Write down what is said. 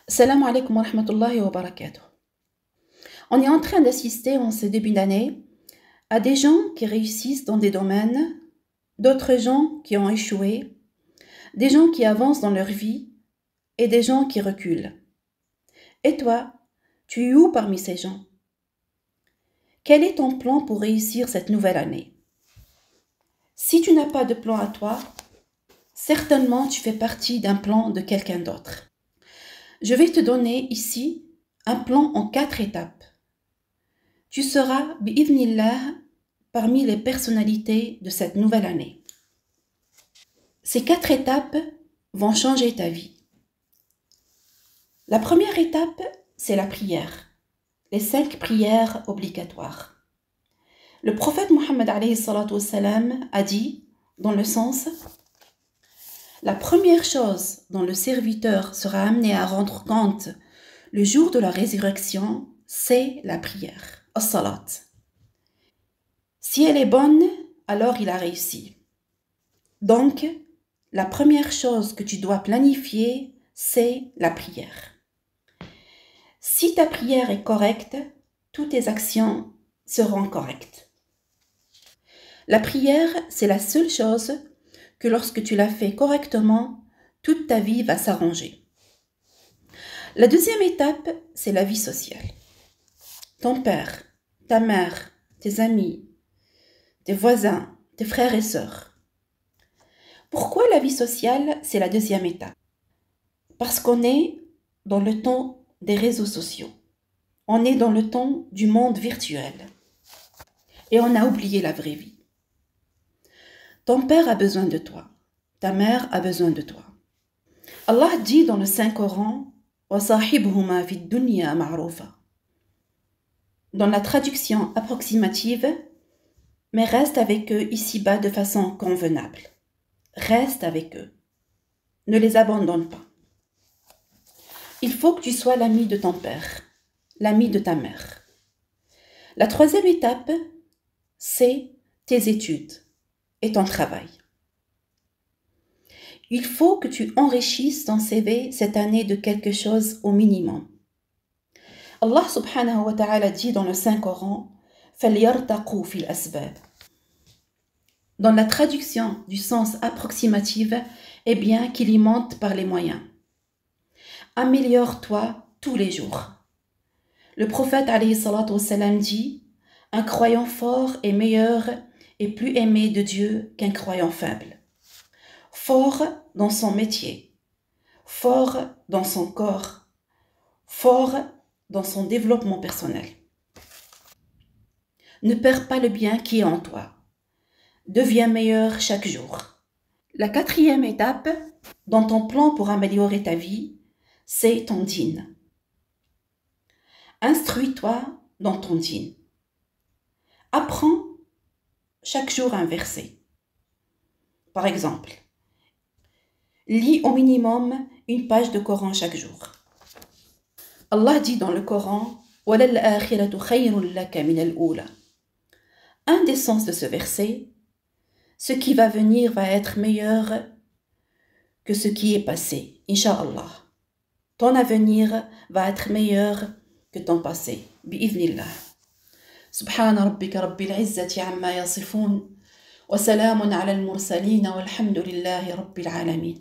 Salam alaikum wa rahmatullahi wa barakatuh. On est en train d'assister en ce début d'année à des gens qui réussissent dans des domaines, d'autres gens qui ont échoué, des gens qui avancent dans leur vie et des gens qui reculent. Et toi, tu es où parmi ces gens? Quel est ton plan pour réussir cette nouvelle année? Si tu n'as pas de plan à toi, certainement tu fais partie d'un plan de quelqu'un d'autre. Je vais te donner ici un plan en 4 étapes. Tu seras, bi'idhnillah, parmi les personnalités de cette nouvelle année. Ces 4 étapes vont changer ta vie. La première étape, c'est la prière. Les 5 prières obligatoires. Le prophète Mohammed alayhi salatu wassalam a dit, dans le sens, la première chose dont le serviteur sera amené à rendre compte le jour de la résurrection, c'est la prière, as-salat. Si elle est bonne, alors il a réussi. Donc, la première chose que tu dois planifier, c'est la prière. Si ta prière est correcte, toutes tes actions seront correctes. La prière, c'est la seule chose que lorsque tu la fais correctement, toute ta vie va s'arranger. La deuxième étape, c'est la vie sociale. Ton père, ta mère, tes amis, tes voisins, tes frères et sœurs. Pourquoi la vie sociale, c'est la deuxième étape? Parce qu'on est dans le temps des réseaux sociaux. On est dans le temps du monde virtuel. Et on a oublié la vraie vie. Ton père a besoin de toi. Ta mère a besoin de toi. Allah dit dans le Saint-Coran, وَصَاحِبْهُمَا فِي الدُّنْيَا مَعْرُوفًا. Dans la traduction approximative, mais reste avec eux ici-bas de façon convenable. Reste avec eux. Ne les abandonne pas. Il faut que tu sois l'ami de ton père, l'ami de ta mère. La troisième étape, c'est tes études et ton travail. Il faut que tu enrichisses ton CV cette année de quelque chose au minimum. Allah subhanahu wa ta'ala dit dans le Saint-Coran, فَلْيَرْتَقُوا فِي الْأَسْبَابِ. Dans la traduction du sens approximatif, eh bien qu'il y monte par les moyens. Améliore-toi tous les jours. Le prophète alayhi salatu wassalam dit, un croyant fort est meilleur et plus aimé de Dieu qu'un croyant faible. Fort dans son métier, fort dans son corps, fort dans son développement personnel. Ne perds pas le bien qui est en toi. Deviens meilleur chaque jour. La quatrième étape dans ton plan pour améliorer ta vie, c'est ton dîn. Instruis-toi dans ton dîn. Apprends chaque jour un verset. Par exemple, lis au minimum une page de Coran chaque jour. Allah dit dans le Coran, وَلَلْآخِرَةُ خَيْرٌ لَكَ مِنَ الْأُولَى. Un des sens de ce verset, ce qui va venir va être meilleur que ce qui est passé, Inch'Allah. Ton avenir va être meilleur que ton passé, bi'idhnillah. Subhana rabbika rabbil izzati amma yasifun, wa salamun ala al-mursalin walhamdulillahi rabbil alamin.